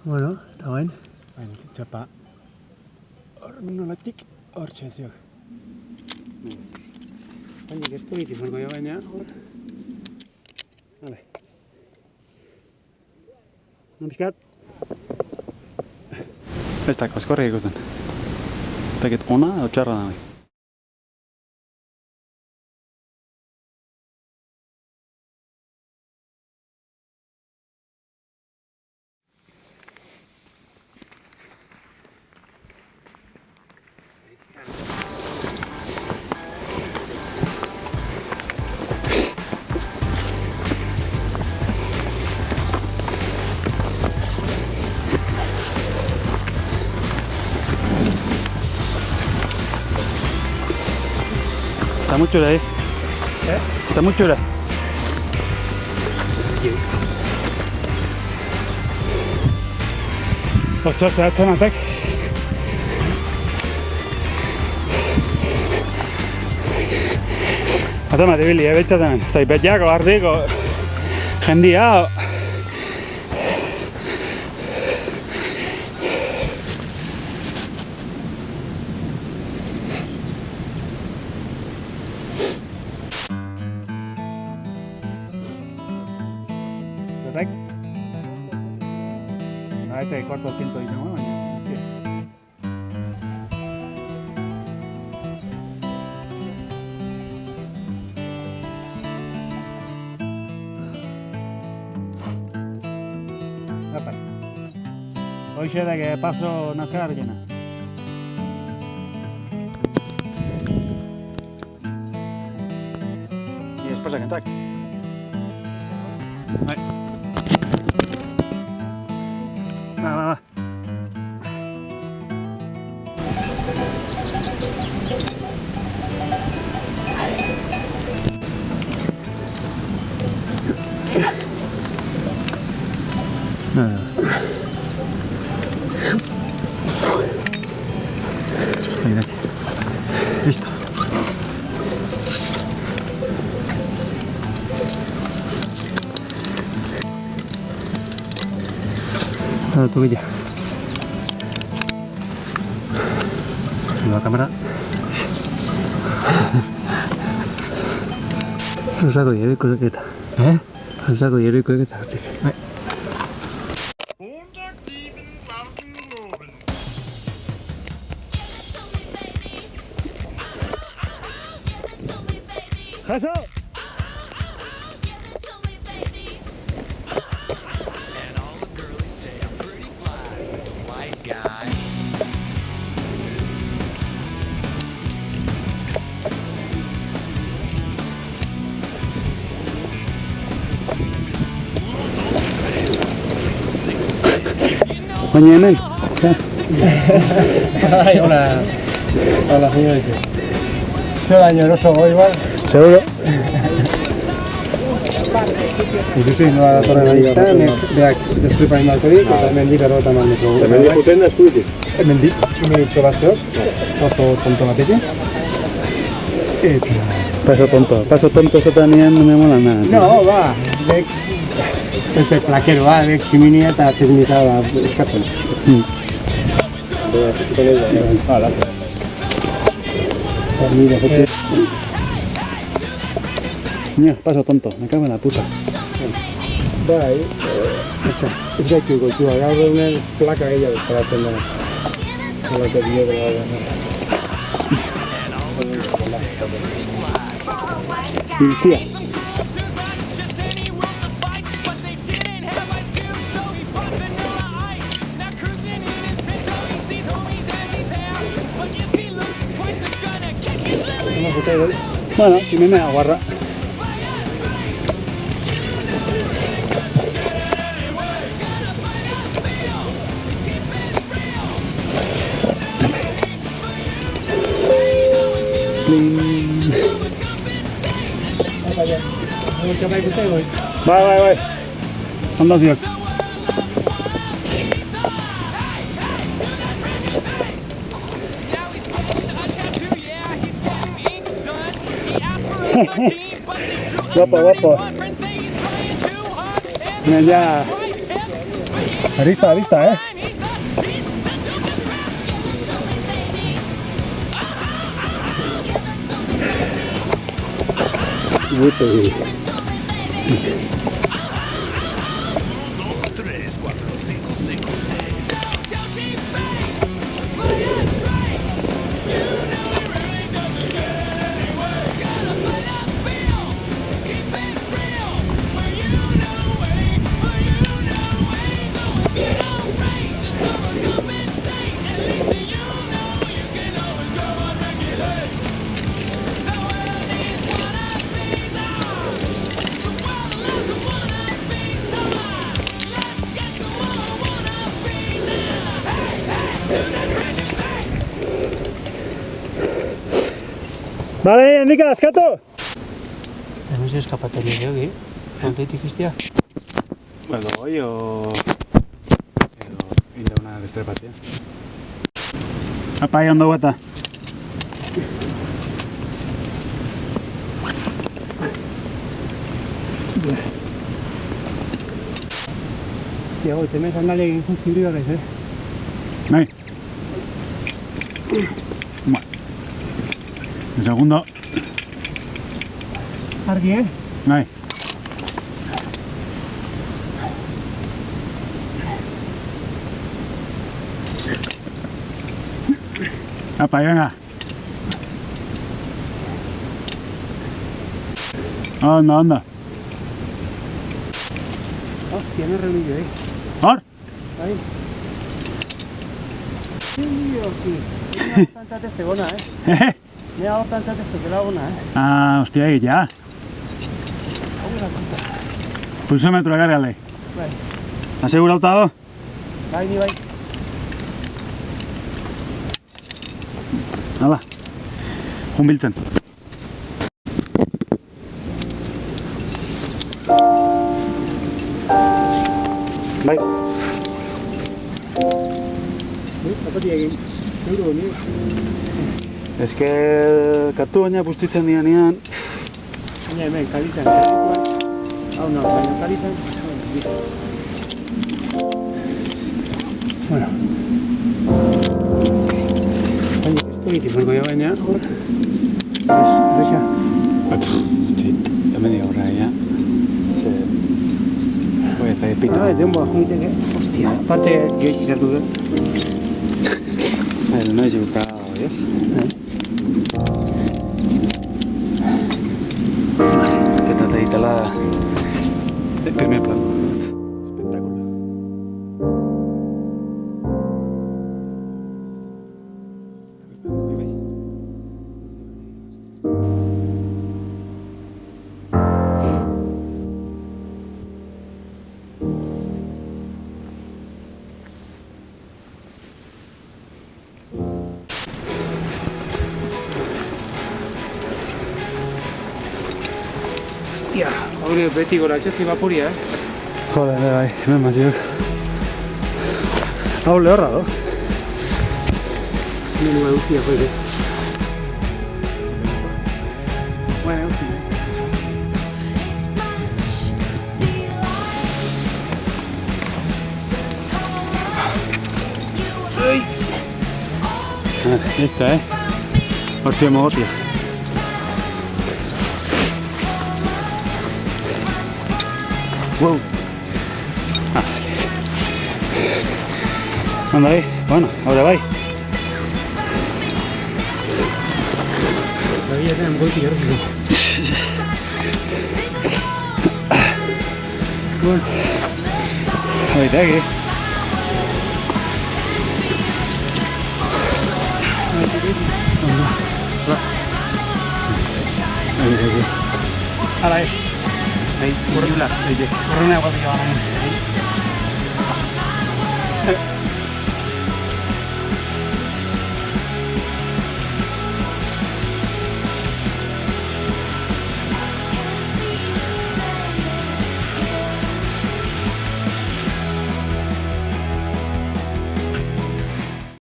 Bueno, eta bain. Baina, txapa. Hor nolatik, hor txezio. Baina, ez politik marko jo baina, hor. Hale. Piskat. Ez da, askorri ikusten. Tekit ona edo txarra da. Está muy chula ahí. Está muy chula. Ostras, se ha hecho un ataque. Atama, tibili, betxatan. Estai betxako, ardiko. Jendia. Batak? Eta ikorto kinto izango, baina. Apa. Hoxe da que paso na cargena. Y después la cantac. Vai. Va. Listo. Ahora tú ya. La cámara. El saco de hierro y coqueta. El saco de hierro y coqueta. ¡Eso! Baina hemen? Hola. Hola, señorita. Zer baino eroso igual? Seguro. Ikusi nola datorren aiztan, beak destripa inbalko dik, eta hemen dik arrota eman metro. Hemen dikuten da eskuitik? Hemen dik, txuminitxo batzeok, oso tonto batekin. Eta... Paso tonto esaten nian no me mola nada. No, ba, dek... Este plakeroa, dek tximinia eta teknika eskatzen. Hala. Mira, paso tonto, me cago en la puta. Bai, ez gaitu goitua, gaur egunen plaka gehiago esperatzen dena. Zolako dio dela da. Tía. Bueno, si me aguarra. Vai. Anda, tío. Guapo. Mira ya. Arista, arista, Muito bien. Vale, Nika, eskatu! No sé eskapateria gehi, kontetik iztia. Edo goi, edo indauna beste batia. Apai, ondo guata. Tiago, temes andale egin zuzibri horrez, Nahi. Bueno. Un segundo. Argi, Nahi. Apai, venga. Anda, anda. Hostia, no reunillo, Hor? Ahí. Sí, hostia. Mira, bastante testegona, Jeje. Mira, bastante testegona, Ah, hostia, ahí ya. Pulsómetro, agárrale. Bai, ¿Asegurado todo? bai, ni bai. Hala. Junbiltzen. Bai. Zapatia egin. Euro honi. Ez que katu baina bustitzen dianean. Baina hemen, kalitan, kalitan. Hau no, baina kalitan. Bueno. Baina, ez politik, marko jo baina, hor. Resa. Sí, hemen dio horra ya. Voy a estar de pita. Ah, denboa joiteke. Hostia, parte gehiago izartu du. El no es gustado, ¿ves? Que trata de la de primer plano. Espectáculo. Hostia, hori beti gora etxetik vaporia, Joder, bai, hemen mazio. Hau lehorra, do? Nire bai ustia, joide. Bueno, ustia. Esta, Hostia, hostia. Wow. Anda ahí. Bueno, ahora vai. La vida zen goiti erreziko. Bueno. Ahorita aquí. Hala, Ahí, horrela. Ahí, Horrela, guapi,